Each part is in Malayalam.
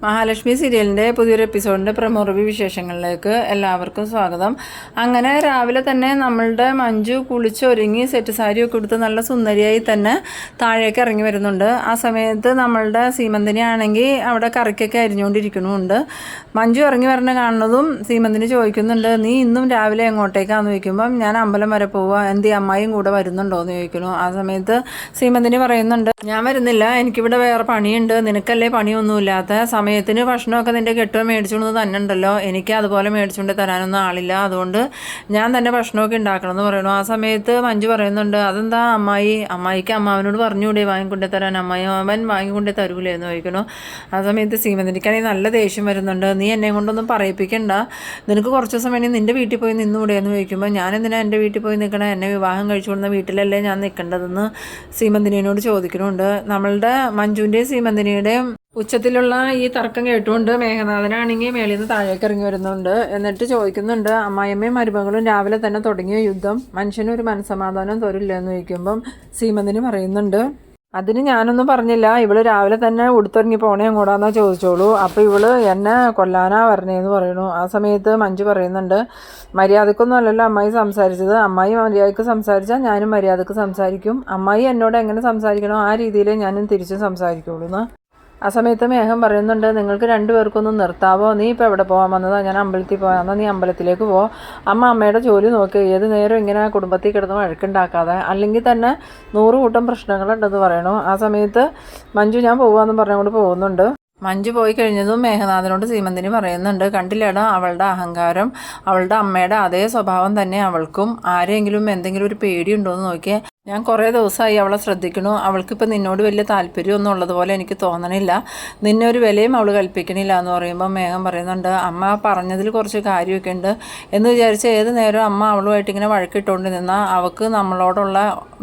മഹാലക്ഷ്മി സീരിയലിൻ്റെ പുതിയൊരു എപ്പിസോഡിൻ്റെ പ്രമോ റിവ്യൂ വിശേഷങ്ങളിലേക്ക് എല്ലാവർക്കും സ്വാഗതം. അങ്ങനെ രാവിലെ തന്നെ നമ്മളുടെ മഞ്ജു കുളിച്ചൊരുങ്ങി സെറ്റ് സാരിയൊക്കെ എടുത്ത് നല്ല സുന്ദരിയായി തന്നെ താഴേക്ക് ഇറങ്ങി വരുന്നുണ്ട്. ആ സമയത്ത് നമ്മളുടെ സീമന്തിനി ആണെങ്കിൽ അവിടെ കറിക്കൊക്കെ അരിഞ്ഞുകൊണ്ടിരിക്കുന്നുണ്ട്. മഞ്ജു ഇറങ്ങി വരണ കാണുന്നതും സീമന്തിനി ചോദിക്കുന്നുണ്ട്, നീ ഇന്നും രാവിലെ എങ്ങോട്ടേക്കാന്ന് ചോദിക്കുമ്പം ഞാൻ അമ്പലം വരെ പോവുക, എന്തി അമ്മായിയും കൂടെ വരുന്നുണ്ടോ എന്ന് ചോദിക്കുന്നു. ആ സമയത്ത് സീമന്തിനി പറയുന്നുണ്ട്, ഞാൻ വരുന്നില്ല, എനിക്കിവിടെ വേറെ പണിയുണ്ട്, നിനക്കല്ലേ പണിയൊന്നുമില്ലാത്ത സമയത്തിന് ഭക്ഷണമൊക്കെ നിൻ്റെ കെട്ടുക മേടിച്ചുകൊണ്ട് തന്നെ ഉണ്ടല്ലോ, എനിക്ക് അതുപോലെ മേടിച്ചുകൊണ്ട് തരാനൊന്നും ആളില്ല, അതുകൊണ്ട് ഞാൻ തന്നെ ഭക്ഷണമൊക്കെ ഉണ്ടാക്കണമെന്ന് പറയുന്നു. ആ സമയത്ത് മഞ്ജു പറയുന്നുണ്ട്, അതെന്താ അമ്മായിക്ക് അമ്മാവനോട് പറഞ്ഞുകൂടെ വാങ്ങിക്കൊണ്ടേ തരാൻ, അവൻ വാങ്ങിക്കൊണ്ടേ തരൂലേ എന്ന് ചോദിക്കുന്നു. ആ സമയത്ത് സീമന്തിനിക്കാണെങ്കിൽ നല്ല ദേഷ്യം വരുന്നുണ്ട്, നീ എന്നെ കൊണ്ടൊന്നും പറയിപ്പിക്കണ്ട, നിനക്ക് കുറച്ച് ദിവസം വേണമെങ്കിൽ നിൻ്റെ വീട്ടിൽ പോയി നിന്നൂടെ എന്ന് ചോദിക്കുമ്പോൾ, ഞാൻ എന്തിനാ എൻ്റെ വീട്ടിൽ പോയി നിൽക്കണം, എന്നെ വിവാഹം കഴിച്ചു കൊടുക്കുന്ന വീട്ടിലല്ലേ ഞാൻ നിൽക്കേണ്ടതെന്ന് സീമന്തിനിയോട് ചോദിക്കുന്നുണ്ട്. നമ്മളുടെ മഞ്ജുവിൻ്റെയും സീമന്തിനിയുടെയും ഉച്ചത്തിലുള്ള ഈ തർക്കം കേട്ടുകൊണ്ട് മേഘനാഥനാണെങ്കിൽ മേളിൽ നിന്ന് താഴേക്ക് ഇറങ്ങി വരുന്നുണ്ട്. എന്നിട്ട് ചോദിക്കുന്നുണ്ട്, അമ്മായിയമ്മയും മരുമകളും രാവിലെ തന്നെ തുടങ്ങിയ യുദ്ധം മനുഷ്യനൊരു മനസ്സമാധാനം തരില്ല എന്ന് ചോദിക്കുമ്പം സീമന്തിനി പറയുന്നുണ്ട്, അതിന് ഞാനൊന്നും പറഞ്ഞില്ല, ഇവള് രാവിലെ തന്നെ ഉടുത്തിറങ്ങി പോണേ എങ്ങോട്ടാന്നാ ചോദിച്ചോളൂ, അപ്പോൾ ഇവള് എന്നെ കൊല്ലാനാ വരണേന്ന് പറയുന്നു. ആ സമയത്ത് മഞ്ജു പറയുന്നുണ്ട്, മര്യാദക്കൊന്നും അല്ലല്ലോ അമ്മായി സംസാരിച്ചത്, അമ്മായി മര്യാദക്ക് സംസാരിച്ചാൽ ഞാനും മര്യാദക്ക് സംസാരിക്കും, അമ്മായി എന്നോട് എങ്ങനെ സംസാരിക്കണോ ആ രീതിയിൽ ഞാനും തിരിച്ചും സംസാരിക്കുള്ളൂ എന്ന്. ആ സമയത്ത് മേഘം പറയുന്നുണ്ട്, നിങ്ങൾക്ക് രണ്ടുപേർക്കൊന്നും നിർത്താവോ, നീ ഇപ്പോൾ എവിടെ പോകാൻ വന്നതാ, ഞാൻ അമ്പലത്തിൽ പോകാമെന്നാൽ നീ അമ്പലത്തിലേക്ക് പോ, അമ്മയുടെ ജോലി നോക്ക്, ഏത് നേരം ഇങ്ങനെ കുടുംബത്തിൽ കിടന്ന് വഴക്കുണ്ടാക്കാതെ, അല്ലെങ്കിൽ തന്നെ 100 കൂട്ടം പ്രശ്നങ്ങളുണ്ടെന്ന് പറയണു. ആ സമയത്ത് മഞ്ജു ഞാൻ പോകാമെന്ന് പറഞ്ഞുകൊണ്ട് പോകുന്നുണ്ട്. മഞ്ജു പോയി കഴിഞ്ഞതും മേഘനാഥനോട് സീമന്തിനി പറയുന്നുണ്ട്, കണ്ടില്ലേടാ അവളുടെ അഹങ്കാരം, അവളുടെ അമ്മയുടെ അതേ സ്വഭാവം തന്നെ അവൾക്കും, ആരെങ്കിലും എന്തെങ്കിലും ഒരു പേടിയുണ്ടോ എന്ന് നോക്കിയേ, ഞാൻ കുറേ ദിവസമായി അവളെ ശ്രദ്ധിക്കണു, അവൾക്കിപ്പോൾ നിന്നോട് വലിയ താല്പര്യമൊന്നും ഉള്ളതുപോലെ എനിക്ക് തോന്നണില്ല, നിന്നെ ഒരു വിലയും അവൾ കൽപ്പിക്കണില്ല എന്ന് പറയുമ്പോൾ മേഘം പറയുന്നുണ്ട്, അമ്മ പറഞ്ഞതിൽ കുറച്ച് കാര്യമൊക്കെ ഉണ്ട് എന്ന് വിചാരിച്ച് ഏത് നേരം അമ്മ അവളുമായിട്ട് ഇങ്ങനെ വഴക്കിട്ടുകൊണ്ട് നിന്നാൽ അവൾക്ക് നമ്മളോടുള്ള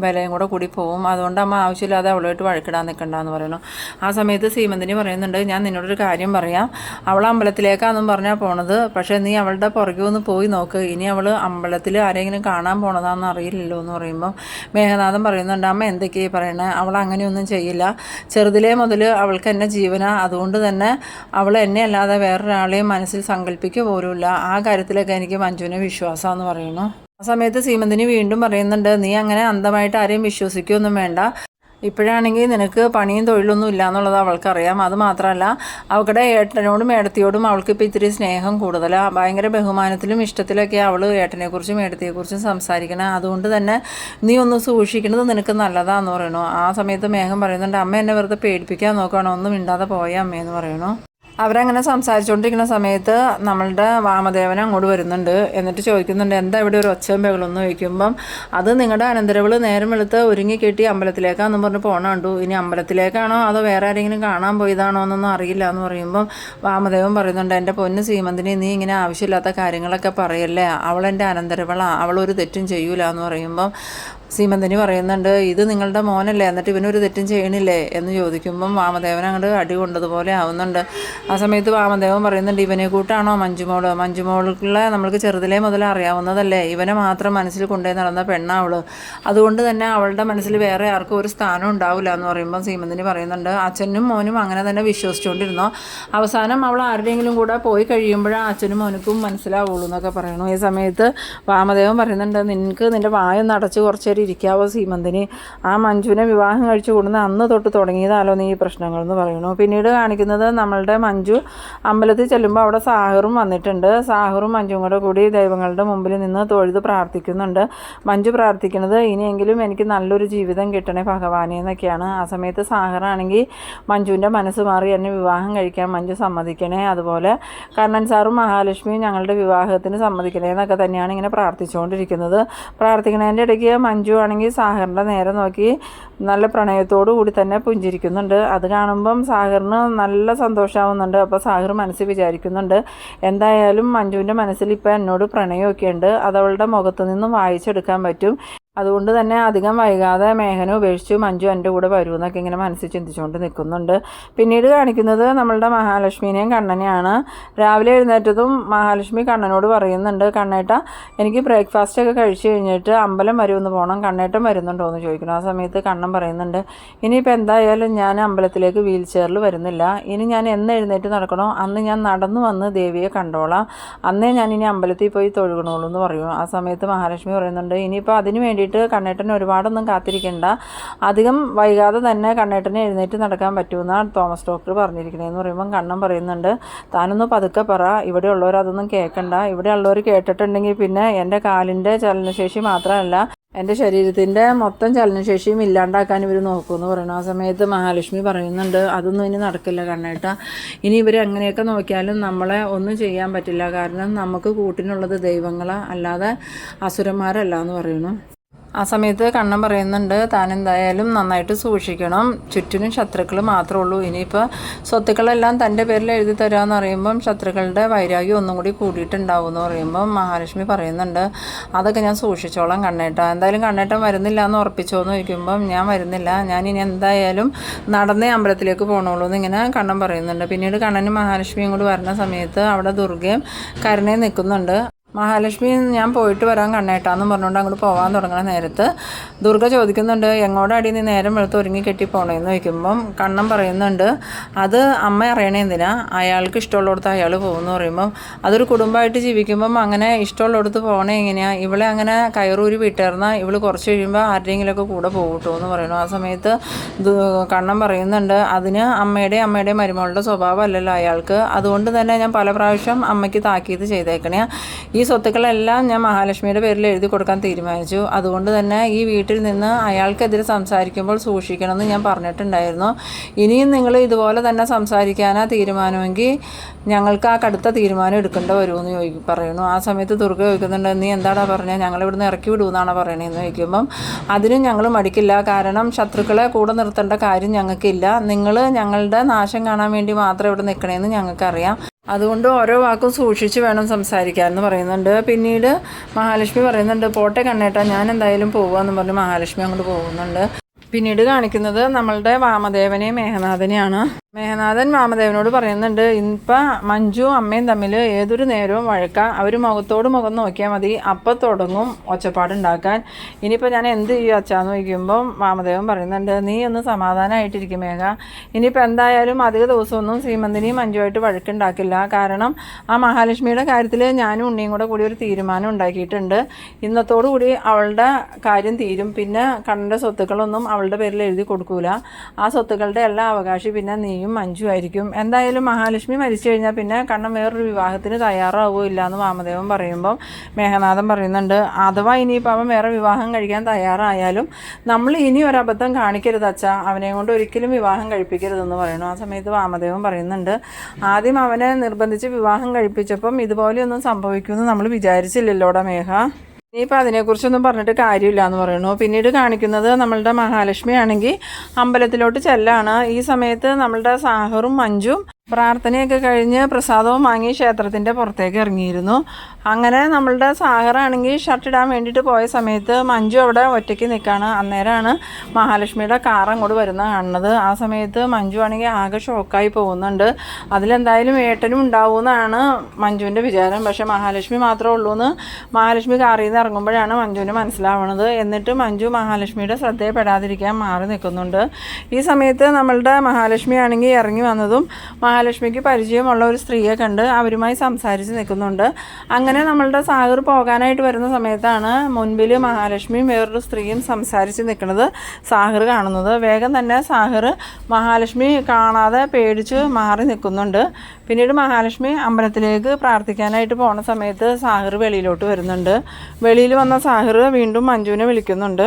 വിലയും കൂടെ കൂടി പോകും, അതുകൊണ്ട് അമ്മ ആവശ്യമില്ലാതെ അവളുമായിട്ട് വഴക്കിടാൻ നിൽക്കണ്ടെന്ന് പറയുന്നു. ആ സമയത്ത് സീമന്തിനി പറയുന്നുണ്ട്, ഞാൻ നിന്നോടൊരു കാര്യം പറയാം, അവൾ അമ്പലത്തിലേക്കാണെന്നും പറഞ്ഞാൽ പോണത്, പക്ഷേ നീ അവളുടെ പുറകെ ഒന്ന് പോയി നോക്ക്, ഇനി അവൾ അമ്പലത്തിൽ ആരെങ്കിലും കാണാൻ പോണതാണെന്ന് അറിയില്ലല്ലോ എന്ന് പറയുമ്പം മേഘനാഥൻ പറയുന്നുണ്ട്, അമ്മ എന്തൊക്കെയാണ് പറയണത്, അവൾ അങ്ങനെയൊന്നും ചെയ്യില്ല, ചെറുതിലേ മുതൽ അവൾക്ക് എന്നെ ജീവനാ, അതുകൊണ്ട് തന്നെ അവൾ എന്നെ അല്ലാതെ വേറൊരാളെയും മനസ്സിൽ സങ്കല്പിക്കുക പോലുമില്ല, ആ കാര്യത്തിലൊക്കെ എനിക്ക് മഞ്ജുവിനെ വിശ്വാസമാണെന്ന് പറയുന്നു. ആ സമയത്ത് സീമന്തിനി വീണ്ടും പറയുന്നുണ്ട്, നീ അങ്ങനെ അന്ധമായിട്ട് ആരെയും വിശ്വസിക്കുകയൊന്നും വേണ്ട, ഇപ്പോഴാണെങ്കിൽ നിനക്ക് പണിയും തൊഴിലൊന്നും ഇല്ല എന്നുള്ളത് അവൾക്കറിയാം, അതുമാത്രമല്ല അവളുടെ ഏട്ടനോടും ഏടത്തിയോടും അവൾക്കിപ്പോൾ ഇത്തിരി സ്നേഹം കൂടുതലാണ്, ഭയങ്കര ബഹുമാനത്തിലും ഇഷ്ടത്തിലൊക്കെ അവൾ ഏട്ടനെക്കുറിച്ചും ഏടത്തിയെക്കുറിച്ചും സംസാരിക്കണം, അതുകൊണ്ട് തന്നെ നീ ഒന്ന് സൂക്ഷിക്കുന്നത് നിനക്ക് നല്ലതാന്ന് പറയണു. ആ സമയത്ത് മേഘം പറയുന്നുണ്ട്, അമ്മ എന്നെ വെറുതെ പേടിപ്പിക്കാൻ നോക്കുകയാണോ, ഒന്നും മിണ്ടാതെ പോയ അമ്മയെന്ന് പറയണു. അവരങ്ങനെ സംസാരിച്ചുകൊണ്ടിരിക്കുന്ന സമയത്ത് നമ്മളുടെ വാമദേവൻ അങ്ങോട്ട് വരുന്നുണ്ട്. എന്നിട്ട് ചോദിക്കുന്നുണ്ട്, എന്താ ഇവിടെ ഒരു ഒച്ചയും ബഹളമെന്ന് ചോദിക്കുമ്പം, അത് നിങ്ങളുടെ അനന്തരവൾ നേരം വെളുത്ത് ഒരുങ്ങി കെട്ടി അമ്പലത്തിലേക്കാണെന്ന് പറഞ്ഞ് പോകണ കണ്ടു, ഇനി അമ്പലത്തിലേക്കാണോ അതോ വേറെ ആരെങ്കിലും കാണാൻ പോയതാണോ എന്നൊന്നും അറിയില്ല എന്ന് പറയുമ്പം വാമദേവൻ പറയുന്നുണ്ട്, എൻ്റെ പൊന്ന് സീമന്തിനി, നീ ഇങ്ങനെ ആവശ്യമില്ലാത്ത കാര്യങ്ങളൊക്കെ പറയല്ലേ, അവൾ എൻ്റെ അനന്തരവളാണ്, അവളൊരു തെറ്റും ചെയ്യൂല എന്ന് പറയുമ്പം സീമന്തിനി പറയുന്നുണ്ട്, ഇത് നിങ്ങളുടെ മോനല്ലേ, എന്നിട്ട് ഇവനൊരു തെറ്റും ചെയ്യണില്ലേ എന്ന് ചോദിക്കുമ്പം വാമദേവൻ അങ്ങോട്ട് അടി കൊണ്ടതുപോലെ ആവുന്നുണ്ട്. ആ സമയത്ത് വാമദേവൻ പറയുന്നുണ്ട്, ഇവനെ കൂട്ടാണോ മഞ്ജുമോളുകളെ നമ്മൾക്ക് ചെറുതിലേ മുതൽ അറിയാവുന്നതല്ലേ, ഇവനെ മാത്രം മനസ്സിൽ കൊണ്ടുപോയി നടന്ന പെണ്ണാവള്, അതുകൊണ്ട് തന്നെ അവളുടെ മനസ്സിൽ വേറെ ആർക്കും ഒരു സ്ഥാനം ഉണ്ടാവില്ല എന്ന് പറയുമ്പോൾ സീമന്തിനി പറയുന്നുണ്ട്, അച്ഛനും മോനും അങ്ങനെ തന്നെ വിശ്വസിച്ചുകൊണ്ടിരുന്നു, അവസാനം അവൾ ആരുടെയെങ്കിലും കൂടെ പോയി കഴിയുമ്പോഴാണ് അച്ഛനും മോനുക്കും മനസ്സിലാവുള്ളൂ എന്നൊക്കെ പറയണു. ഈ സമയത്ത് വാമദേവൻ പറയുന്നുണ്ട്, നിനക്ക് നിൻ്റെ വായൊന്ന് അടച്ച് കുറച്ച് ഇരിക്കാവോ സീമന്തിനി, ആ മഞ്ജുവിനെ വിവാഹം കഴിച്ചു കൊടുന്ന് അന്ന് തൊട്ട് തുടങ്ങിയതാലോ നീ ഈ പ്രശ്നങ്ങളെന്ന് പറയുന്നു. പിന്നീട് കാണിക്കുന്നത് നമ്മളുടെ മഞ്ജു അമ്പലത്തിൽ ചെല്ലുമ്പോൾ അവിടെ സാഹറും വന്നിട്ടുണ്ട്. സാഹറും മഞ്ജുവും കൂടി ദൈവങ്ങളുടെ മുമ്പിൽ നിന്ന് തൊഴുത് പ്രാർത്ഥിക്കുന്നുണ്ട്. മഞ്ജു പ്രാർത്ഥിക്കുന്നത്, ഇനിയെങ്കിലും എനിക്ക് നല്ലൊരു ജീവിതം കിട്ടണേ ഭഗവാനെ എന്നൊക്കെയാണ്. ആ സമയത്ത് സാഹറാണെങ്കിൽ മഞ്ജുവിൻ്റെ മനസ്സ് മാറി എന്നെ വിവാഹം കഴിക്കാൻ മഞ്ജു സമ്മതിക്കണേ, അതുപോലെ കണ്ണൻ സാറും മഹാലക്ഷ്മിയും ഞങ്ങളുടെ വിവാഹത്തിന് സമ്മതിക്കണേ എന്നൊക്കെ തന്നെയാണ് ഇങ്ങനെ പ്രാർത്ഥിച്ചുകൊണ്ടിരിക്കുന്നത്. പ്രാർത്ഥിക്കുന്നതിൻ്റെ ഇടയ്ക്ക് മഞ്ജു ആണെങ്കിൽ സാഗറിൻ്റെ നേരെ നോക്കി നല്ല പ്രണയത്തോടു കൂടി തന്നെ പുഞ്ചിരിക്കുന്നുണ്ട്. അത് കാണുമ്പം സാഗറിന് നല്ല സന്തോഷമാവുന്നുണ്ട്. അപ്പോൾ സാഗർ മനസ്സിൽ വിചാരിക്കുന്നുണ്ട്, എന്തായാലും മഞ്ജുവിൻ്റെ മനസ്സിൽ ഇപ്പോൾ എന്നോട് പ്രണയമൊക്കെ ഉണ്ട്, അത് അവളുടെ മുഖത്തു നിന്നും വായിച്ചെടുക്കാൻ പറ്റും, അതുകൊണ്ട് തന്നെ അധികം വൈകാതെ മേഘന ഉപേക്ഷിച്ചു മഞ്ജു എൻ്റെ കൂടെ വരുമെന്നൊക്കെ ഇങ്ങനെ മനസ്സിൽ ചിന്തിച്ചുകൊണ്ട് നിൽക്കുന്നുണ്ട്. പിന്നീട് കാണിക്കുന്നത് നമ്മളുടെ മഹാലക്ഷ്മിനെയും കണ്ണനെയാണ്. രാവിലെ എഴുന്നേറ്റതും മഹാലക്ഷ്മി കണ്ണനോട് പറയുന്നുണ്ട്, കണ്ണേട്ട എനിക്ക് ബ്രേക്ക്ഫാസ്റ്റൊക്കെ കഴിച്ച് കഴിഞ്ഞിട്ട് അമ്പലം വരെ ഒന്ന് പോകണം, കണ്ണേട്ടൻ വരുന്നുണ്ടോ എന്ന് ചോദിക്കണം. ആ സമയത്ത് കണ്ണൻ പറയുന്നുണ്ട്, ഇനിയിപ്പോൾ എന്തായാലും ഞാൻ അമ്പലത്തിലേക്ക് വീൽ ചെയറിൽ വരുന്നില്ല, ഇനി ഞാൻ എന്ന് എഴുന്നേറ്റ് നടക്കണോ അന്ന് ഞാൻ നടന്നു വന്ന് ദേവിയെ കണ്ടോളാം, അന്നേ ഞാൻ ഇനി അമ്പലത്തിൽ പോയി തൊഴുകണോളൂ എന്ന് പറയും. ആ സമയത്ത് മഹാലക്ഷ്മി പറയുന്നുണ്ട്, ഇനിയിപ്പോൾ അതിന് വേണ്ടിയിട്ട് കണ്ണേട്ടന് ഒരുപാടൊന്നും കാത്തിരിക്കേണ്ട, അധികം വൈകാതെ തന്നെ കണ്ണേട്ടനെ എഴുന്നേറ്റ് നടക്കാൻ പറ്റുമെന്നാണ് തോമസ് ഡോക്ടർ പറഞ്ഞിരിക്കണേന്ന് പറയുമ്പം കണ്ണൻ പറയുന്നുണ്ട്, താനൊന്ന് പതുക്കെ പറ, ഇവിടെ ഉള്ളവർ അതൊന്നും കേൾക്കണ്ട, ഇവിടെ ഉള്ളവർ കേട്ടിട്ടുണ്ടെങ്കിൽ പിന്നെ എൻ്റെ കാലിൻ്റെ ചലനശേഷി മാത്രമല്ല എൻ്റെ ശരീരത്തിൻ്റെ മൊത്തം ചലനശേഷിയും ഇല്ലാണ്ടാക്കാൻ ഇവർ നോക്കുമെന്ന് പറയുന്നു. ആ സമയത്ത് മഹാലക്ഷ്മി പറയുന്നുണ്ട്, അതൊന്നും ഇനി നടക്കില്ല കണ്ണേട്ട, ഇനി ഇവർ എങ്ങനെയൊക്കെ നോക്കിയാലും നമ്മളെ ഒന്നും ചെയ്യാൻ പറ്റില്ല, കാരണം നമുക്ക് കൂട്ടിനുള്ളത് ദൈവങ്ങളാണ്, അല്ലാതെ അസുരന്മാരല്ല എന്ന് പറയുന്നു. ആ സമയത്ത് കണ്ണൻ പറയുന്നുണ്ട്, താൻ എന്തായാലും നന്നായിട്ട് സൂക്ഷിക്കണം, ചുറ്റിനും ശത്രുക്കൾ മാത്രമേ ഉള്ളൂ, ഇനിയിപ്പോൾ സ്വത്തുക്കളെല്ലാം തൻ്റെ പേരിൽ എഴുതി തരാമെന്ന് പറയുമ്പം ശത്രുക്കളുടെ വൈരാഗ്യം ഒന്നും കൂടി കൂടിയിട്ടുണ്ടാവും എന്ന് പറയുമ്പം മഹാലക്ഷ്മി പറയുന്നുണ്ട്, അതൊക്കെ ഞാൻ സൂക്ഷിച്ചോളാം കണ്ണേട്ട, എന്തായാലും കണ്ണേട്ടൻ വരുന്നില്ല എന്ന് ഉറപ്പിച്ചോന്ന് ചോദിക്കുമ്പം ഞാൻ വരുന്നില്ല, ഞാൻ ഇനി എന്തായാലും നടന്നേ അമ്പലത്തിലേക്ക് പോകണുള്ളൂ എന്നിങ്ങനെ കണ്ണൻ പറയുന്നുണ്ട്. പിന്നീട് കണ്ണനും മഹാലക്ഷ്മിയും കൂടി വരുന്ന സമയത്ത് അവിടെ ദുർഗയും കരുണയും നിൽക്കുന്നുണ്ട്. മഹാലക്ഷ്മി ഞാൻ പോയിട്ട് വരാൻ കണ്ണേട്ടാന്ന് പറഞ്ഞുകൊണ്ട് അങ്ങോട്ട് പോകാൻ തുടങ്ങുന്ന നേരത്ത് ദുർഗ ചോദിക്കുന്നുണ്ട്, എങ്ങോട്ടാടി നീ നേരം വെളുത്ത് ഒരുങ്ങി കെട്ടി പോകണമെന്ന് ചോദിക്കുമ്പം കണ്ണൻ പറയുന്നുണ്ട്, അത് അമ്മ അറിയണേ എന്തിനാ, അയാൾക്ക് ഇഷ്ടമുള്ളിടത്ത് അയാൾ പോകുമെന്ന് പറയുമ്പം അതൊരു കുടുംബമായിട്ട് ജീവിക്കുമ്പം അങ്ങനെ ഇഷ്ടമുള്ളിടത്ത് പോകണേ എങ്ങനെയാണ്, ഇവളെ അങ്ങനെ കയറൂരി വിട്ടേർന്നാൽ ഇവൾ കുറച്ച് കഴിയുമ്പോൾ ആരുടെയെങ്കിലുമൊക്കെ കൂടെ പോകട്ടോ എന്ന് പറയുന്നു. ആ സമയത്ത് കണ്ണൻ പറയുന്നുണ്ട്, അതിന് അമ്മയുടെയും മരുമകളുടെ സ്വഭാവം അല്ലല്ലോ അയാൾക്ക്, അതുകൊണ്ട് തന്നെ ഞാൻ പല പ്രാവശ്യം അമ്മയ്ക്ക് താക്കീത് ചെയ്തേക്കണേ, ഈ സ്വത്തുക്കളെല്ലാം ഞാൻ മഹാലക്ഷ്മിയുടെ പേരിൽ എഴുതി കൊടുക്കാൻ തീരുമാനിച്ചു, അതുകൊണ്ട് തന്നെ ഈ വീട്ടിൽ നിന്ന് അയാൾക്കെതിരെ സംസാരിക്കുമ്പോൾ സൂക്ഷിക്കണമെന്ന് ഞാൻ പറഞ്ഞിട്ടുണ്ടായിരുന്നു, ഇനിയും നിങ്ങൾ ഇതുപോലെ തന്നെ സംസാരിക്കാനാ തീരുമാനമെങ്കിൽ ഞങ്ങൾക്ക് ആ കടുത്ത തീരുമാനം എടുക്കേണ്ടി വരുമെന്ന് പറയുന്നു. ആ സമയത്ത് ദുർഗ ചോദിക്കുന്നുണ്ട്, നീ എന്താടാ പറഞ്ഞത്, ഞങ്ങളിവിടുന്ന് ഇറക്കി വിടുമെന്നാണ് പറയണതെന്ന് ചോദിക്കുമ്പം അതിനും ഞങ്ങൾ മടിക്കില്ല, കാരണം ശത്രുക്കളെ കൂടെ നിർത്തേണ്ട കാര്യം ഞങ്ങൾക്കില്ല, നിങ്ങൾ ഞങ്ങളുടെ നാശം കാണാൻ വേണ്ടി മാത്രം ഇവിടെ നിൽക്കണമെന്ന് ഞങ്ങൾക്കറിയാം, അതുകൊണ്ട് ഓരോ വാക്കും സൂക്ഷിച്ച് വേണം സംസാരിക്കാമെന്ന് പറയുന്നുണ്ട്. പിന്നീട് മഹാലക്ഷ്മി പറയുന്നുണ്ട്, പോട്ടെ കണ്ണേട്ടാ ഞാൻ എന്തായാലും പോവാമെന്ന് പറഞ്ഞ് മഹാലക്ഷ്മി അങ്ങോട്ട് പോകുന്നുണ്ട്. പിന്നീട് കാണിക്കുന്നത് നമ്മളുടെ വാമദേവനെയും മേഘനാഥനെയാണ്. മേഘനാഥൻ വാമദേവനോട് പറയുന്നുണ്ട്, ഇപ്പം മഞ്ജു അമ്മയും തമ്മിൽ ഏതൊരു നേരവും വഴക്കാം, അവർ മുഖത്തോട് മുഖം നോക്കിയാൽ മതി, അപ്പം തുടങ്ങും ഒച്ചപ്പാടുണ്ടാക്കാൻ, ഇനിയിപ്പോൾ ഞാൻ എന്ത് ചെയ്യും അച്ഛാന്ന് ചോദിക്കുമ്പം വാമദേവൻ പറയുന്നുണ്ട്, നീ ഒന്ന് സമാധാനമായിട്ടിരിക്കും മേഘ, ഇനിയിപ്പോൾ എന്തായാലും അധിക ദിവസമൊന്നും സീമന്തിനിയും മഞ്ജുവായിട്ട് വഴക്കുണ്ടാക്കില്ല, കാരണം ആ മഹാലക്ഷ്മിയുടെ കാര്യത്തിൽ ഞാനും ഉണ്ണിയും കൂടി ഒരു തീരുമാനം ഉണ്ടാക്കിയിട്ടുണ്ട്, ഇന്നത്തോടു കൂടി അവളുടെ കാര്യം തീരും, പിന്നെ കണ്ണൻ്റെ സ്വത്തുക്കളൊന്നും അവളുടെ പേരിൽ എഴുതി കൊടുക്കൂല, ആ സ്വത്തുക്കളുടെ എല്ലാ അവകാശം പിന്നെ നീയും മഞ്ജു ആയിരിക്കും, എന്തായാലും മഹാലക്ഷ്മി മരിച്ചു കഴിഞ്ഞാൽ പിന്നെ കണ്ണൻ വേറൊരു വിവാഹത്തിന് തയ്യാറാവുകയില്ല എന്ന് വാമദേവൻ പറയുമ്പം മേഘനാഥൻ പറയുന്നുണ്ട്, അഥവാ ഇനിയിപ്പോൾ അവൻ വേറെ വിവാഹം കഴിക്കാൻ തയ്യാറായാലും നമ്മൾ ഇനി ഒരബദ്ധം കാണിക്കരുത് അച്ഛാ, അവനെ കൊണ്ട് ഒരിക്കലും വിവാഹം കഴിപ്പിക്കരുതെന്ന് പറയുന്നു. ആ സമയത്ത് വാമദേവൻ പറയുന്നുണ്ട്, ആദ്യം അവനെ നിർബന്ധിച്ച് വിവാഹം കഴിപ്പിച്ചപ്പം ഇതുപോലെയൊന്നും സംഭവിക്കുമെന്ന് നമ്മൾ വിചാരിച്ചില്ലല്ലോടാ മേഘ, ഇനിയിപ്പോൾ അതിനെക്കുറിച്ചൊന്നും പറഞ്ഞിട്ട് കാര്യമില്ല എന്ന് പറയുന്നു. പിന്നീട് കാണിക്കുന്നത് നമ്മളുടെ മഹാലക്ഷ്മി ആണെങ്കിൽ അമ്പലത്തിലോട്ട് ചെല്ലാണ്. ഈ സമയത്ത് നമ്മളുടെ സാഹറും മഞ്ജുവും പ്രാർത്ഥനയൊക്കെ കഴിഞ്ഞ് പ്രസാദവും വാങ്ങി ക്ഷേത്രത്തിൻ്റെ പുറത്തേക്ക് ഇറങ്ങിയിരുന്നു. അങ്ങനെ നമ്മളുടെ സാഹറാണെങ്കിൽ ഷർട്ട് ഇടാൻ വേണ്ടിയിട്ട് പോയ സമയത്ത് മഞ്ജു അവിടെ ഒറ്റയ്ക്ക് നിൽക്കുകയാണ്. അന്നേരമാണ് മഹാലക്ഷ്മിയുടെ കാർ അങ്ങോട്ട് വരുന്നത് കാണുന്നത്. ആ സമയത്ത് മഞ്ജു ആണെങ്കിൽ ആകെ ഷോക്കായി പോകുന്നുണ്ട്. അതിലെന്തായാലും ഏട്ടനും ഉണ്ടാവുമെന്നാണ് മഞ്ജുവിൻ്റെ വിചാരം. പക്ഷേ മഹാലക്ഷ്മി മാത്രമേ ഉള്ളൂ എന്ന് മഹാലക്ഷ്മി കാറിൽ നിന്ന് ഇറങ്ങുമ്പോഴാണ് മഞ്ജുവിന് മനസ്സിലാവുന്നത്. എന്നിട്ട് മഞ്ജു മഹാലക്ഷ്മിയുടെ ശ്രദ്ധയെപ്പെടാതിരിക്കാൻ മാറി നിൽക്കുന്നുണ്ട്. ഈ സമയത്ത് നമ്മളുടെ മഹാലക്ഷ്മി ആണെങ്കിൽ ഇറങ്ങി വന്നതും മഹാലക്ഷ്മിക്ക് പരിചയമുള്ള ഒരു സ്ത്രീയെ കണ്ട് അവരുമായി സംസാരിച്ച് നിൽക്കുന്നുണ്ട്. അങ്ങനെ നമ്മളുടെ സാഗർ പോകാനായിട്ട് വരുന്ന സമയത്താണ് മുൻപിൽ മഹാലക്ഷ്മിയും വേറൊരു സ്ത്രീയും സംസാരിച്ച് നിൽക്കുന്നത് സാഗർ കാണുന്നത്. വേഗം തന്നെ സാഗർ മഹാലക്ഷ്മി കാണാതെ പേടിച്ച് മാറി നിൽക്കുന്നുണ്ട്. പിന്നീട് മഹാലക്ഷ്മി അമ്പലത്തിലേക്ക് പ്രാർത്ഥിക്കാനായിട്ട് പോണ സമയത്ത് സാഗർ വെളിയിലോട്ട് വരുന്നുണ്ട്. വെളിയിൽ വന്ന സാഗർ വീണ്ടും മഞ്ജുവിനെ വിളിക്കുന്നുണ്ട്.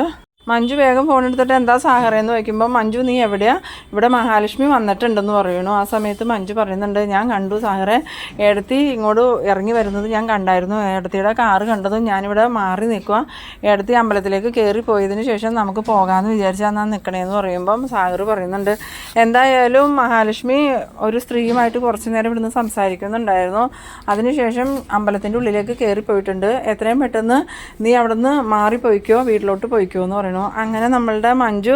മഞ്ജു വേഗം ഫോൺ എടുത്തിട്ട് എന്താ സാഹറയെന്ന് ചോദിക്കുമ്പോൾ മഞ്ജു നീ എവിടെയാ, ഇവിടെ മഹാലക്ഷ്മി വന്നിട്ടുണ്ടെന്ന് പറയണു. ആ സമയത്ത് മഞ്ജു പറയുന്നുണ്ട് ഞാൻ കണ്ടു സാഹറെ, ഏടത്തി ഇങ്ങോട്ട് ഇറങ്ങി വരുന്നത് ഞാൻ കണ്ടായിരുന്നു, ഏടത്തിയുടെ കാറ് കണ്ടതും ഞാനിവിടെ മാറി നിൽക്കുക, ഏടത്തി അമ്പലത്തിലേക്ക് കയറി പോയതിന് ശേഷം നമുക്ക് പോകാമെന്ന് വിചാരിച്ചാൽ ഞാൻ നിൽക്കണേന്ന് പറയുമ്പം സാഗർ പറയുന്നുണ്ട് എന്തായാലും മഹാലക്ഷ്മി ഒരു സ്ത്രീയുമായിട്ട് കുറച്ച് നേരം ഇവിടുന്ന് സംസാരിക്കുന്നുണ്ടായിരുന്നു, അതിനുശേഷം അമ്പലത്തിൻ്റെ ഉള്ളിലേക്ക് കയറി പോയിട്ടുണ്ട്, എത്രയും പെട്ടെന്ന് നീ അവിടെ നിന്ന് മാറിപ്പോയിക്കോ, വീട്ടിലോട്ട് പോയിക്കോ എന്ന് പറയുന്നു. അങ്ങനെ നമ്മളുടെ മഞ്ജു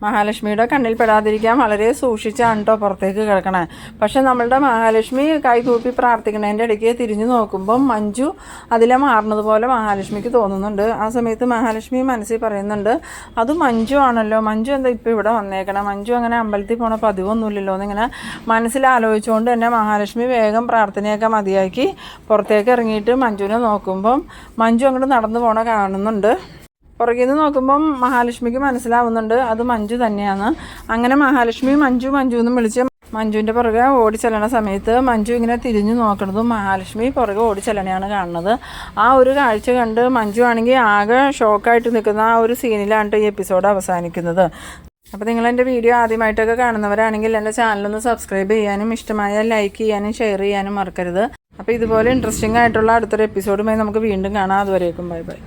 മഹാലക്ഷ്മിയുടെ കണ്ണിൽ പെടാതിരിക്കാൻ വളരെ സൂക്ഷിച്ചാണ് കേട്ടോ പുറത്തേക്ക് കിടക്കണേ. പക്ഷെ നമ്മളുടെ മഹാലക്ഷ്മി കൈകൂപ്പി പ്രാർത്ഥിക്കണതിൻ്റെ ഇടയ്ക്ക് തിരിഞ്ഞു നോക്കുമ്പം മഞ്ജു അതിലെ മാറുന്നത് പോലെ മഹാലക്ഷ്മിക്ക് തോന്നുന്നുണ്ട്. ആ സമയത്ത് മഹാലക്ഷ്മി മനസ്സിൽ പറയുന്നുണ്ട് അത് മഞ്ജു ആണല്ലോ, മഞ്ജു എന്താ ഇപ്പോൾ ഇവിടെ വന്നേക്കണം, മഞ്ജു അങ്ങനെ അമ്പലത്തിൽ പോണ പതിവൊന്നുമില്ലല്ലോ എന്നിങ്ങനെ മനസ്സിൽ ആലോചിച്ചുകൊണ്ട് തന്നെ മഹാലക്ഷ്മി വേഗം പ്രാർത്ഥനയൊക്കെ മതിയാക്കി പുറത്തേക്ക് ഇറങ്ങിയിട്ട് മഞ്ജുവിനെ നോക്കുമ്പം മഞ്ജു അങ്ങോട്ട് നടന്നു പോണ കാണുന്നുണ്ട്. പുറകിൽ നിന്ന് നോക്കുമ്പം മഹാലക്ഷ്മിക്ക് മനസ്സിലാവുന്നുണ്ട് അത് മഞ്ജു തന്നെയാണ്. അങ്ങനെ മഹാലക്ഷ്മി മഞ്ജു എന്നും വിളിച്ച് മഞ്ജുവിൻ്റെ പുറകെ ഓടിച്ചെല്ലണ സമയത്ത് മഞ്ജു ഇങ്ങനെ തിരിഞ്ഞു നോക്കണതും മഹാലക്ഷ്മി പുറകെ ഓടിച്ചെല്ലണയാണ് കാണുന്നത്. ആ ഒരു കാഴ്ച കണ്ട് മഞ്ജു ആണെങ്കിൽ ആകെ ഷോക്കായിട്ട് നിൽക്കുന്ന ആ ഒരു സീനിലാണ് ഈ എപ്പിസോഡ് അവസാനിക്കുന്നത്. അപ്പോൾ നിങ്ങളെൻ്റെ വീഡിയോ ആദ്യമായിട്ടൊക്കെ കാണുന്നവരാണെങ്കിൽ എൻ്റെ ചാനലൊന്ന് സബ്സ്ക്രൈബ് ചെയ്യാനും ഇഷ്ടമായാൽ ലൈക്ക് ചെയ്യാനും ഷെയർ ചെയ്യാനും മറക്കരുത്. അപ്പോൾ ഇതുപോലെ ഇൻട്രസ്റ്റിംഗ് ആയിട്ടുള്ള അടുത്തൊരു എപ്പിസോഡുമായി നമുക്ക് വീണ്ടും കാണാം. അതുവരേക്കും ബൈ ബൈ.